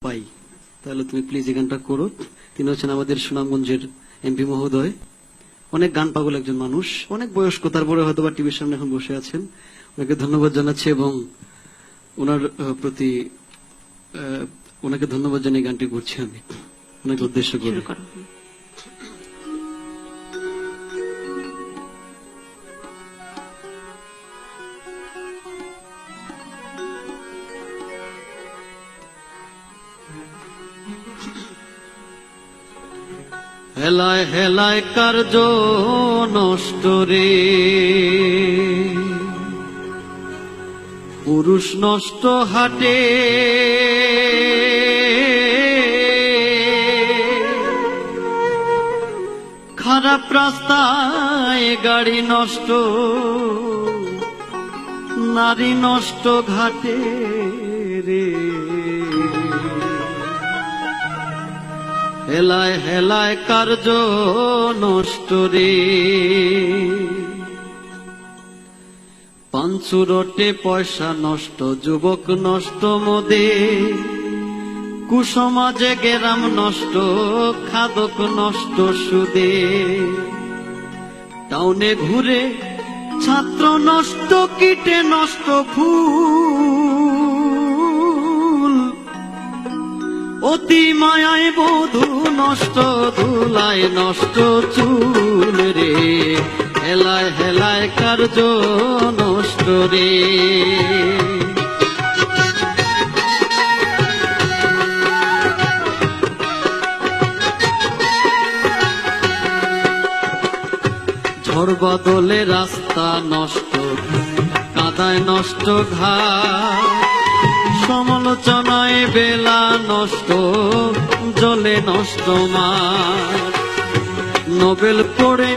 পাই, তাহলে তুমি প্লিজ এই গানটা করো। তিনি হচ্ছেন আমাদের সুনামগঞ্জের এমপি মহোদয়, অনেক গান পাগল একজন মানুষ, অনেক বয়স্ক, তারপরে হয়তো বা টিভির সামনে এখন বসে আছেন। ওনাকে ধন্যবাদ জানাচ্ছি এবং ওনার প্রতি ওনাকে ধন্যবাদ জানিয়ে গানটি করছি আমি ওনাকে উদ্দেশ্য করে। হেলায় হেলায় কার্য নষ্ট রে, পুরুষ নষ্ট হাটে, খারাপ রাস্তায় গাড়ি নষ্ট, নারী নষ্ট ঘাটে রে। হেলায় হেলায় কার্য নষ্ট রে, পাঞ্চুরটে পয়সা নষ্ট, যুবক নষ্ট মদে, কুসমাজে গেরাম নষ্ট, খাদক নষ্ট সুদে, টাউনে ঘুরে ছাত্র নষ্ট, কীটে নষ্ট ফুল, অতি মায়ায় বধূ নষ্ট, ধুলায় নষ্ট চুল রে। হেলায় হেলায় কার্য নষ্ট রে, ঝড় বদলে রাস্তা নষ্ট, কাদায় নষ্ট ঘাট, সমালোচনায় বেলা নষ্ট, জলে নষ্ট মাঠ, নোবেল পড়ে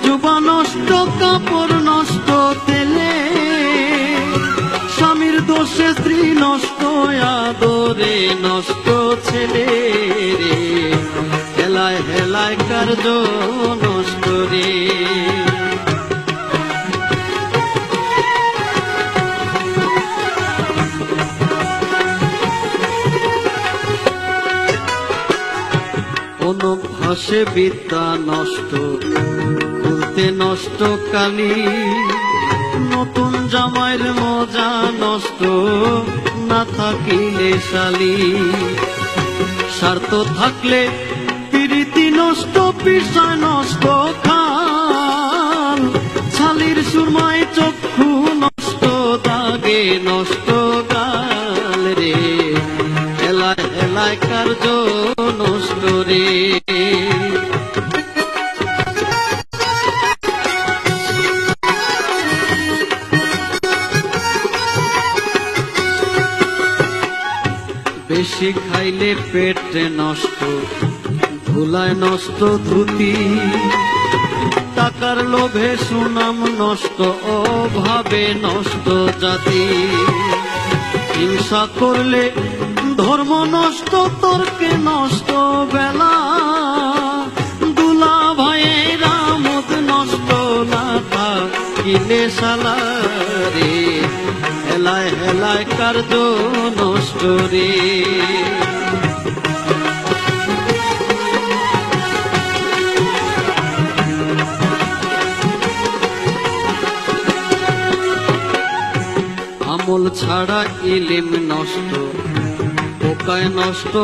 যুবা নষ্ট, কাপড় নষ্ট তেলে, স্বামীর দোষে স্ত্রী নষ্ট, আদরে নষ্ট ছেলে রে। হেলায় হেলায় কার্য নষ্ট রে, অনভ্যাসে বিদ্যা নষ্ট, খুলতে নষ্ট কালি, নতুন জামাইয়ের মজা নষ্ট, না থাকিলে শালি, স্বার্থ থাকলে প্রীতি নষ্ট, পিসায় নষ্ট খাল, ছালির সুরমায় চক্ষু নষ্ট, দাগে নষ্ট গাল রে। হেলায় হেলায় কার্য নষ্ট রে, বেশি খাইলে পেট নষ্ট, ধুলায় নষ্ট ধুতি, টাকার লোভে সুনাম নষ্ট, অভাবে নষ্ট জাতি, হিংসা করলে ধর্ম নষ্ট, তর্কে নষ্ট বেলা, দুলা ভাইয়ের আমোদ নষ্ট, না থাকিলে শালা রে। হেলায় হেলায় কার্য নষ্ট রে, আমল ছাড়া ইলিম নষ্ট, পোকায় নষ্ট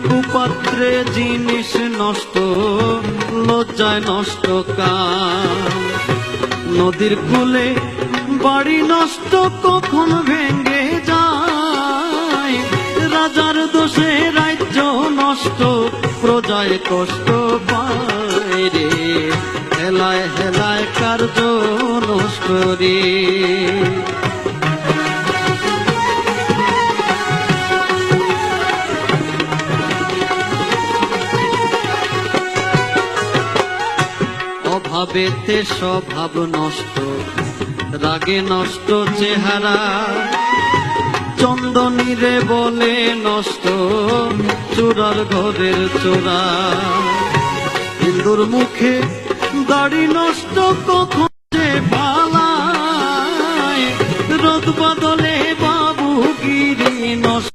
কুপাত্রে জিনিস নষ্ট, লজ্জায় নষ্ট কাম, নদীর কূলে বাড়ি নষ্ট, কখন ভেঙ্গে যায়, রাজার দোষে রাজ্য নষ্ট, প্রজায় কষ্ট পায় রে। হেলায় হেলায় কার্য নষ্ট রে, অভাবেতে স্বভাব নষ্ট, রাগে নষ্ট চেহারা, চন্দনীরে বলে নষ্ট, চোরার ঘরের চোরা, হিন্দুর মুখে দাড়ি নষ্ট, কখন যে পালায়, রোদ বদলে বাবুগিরি নষ্ট।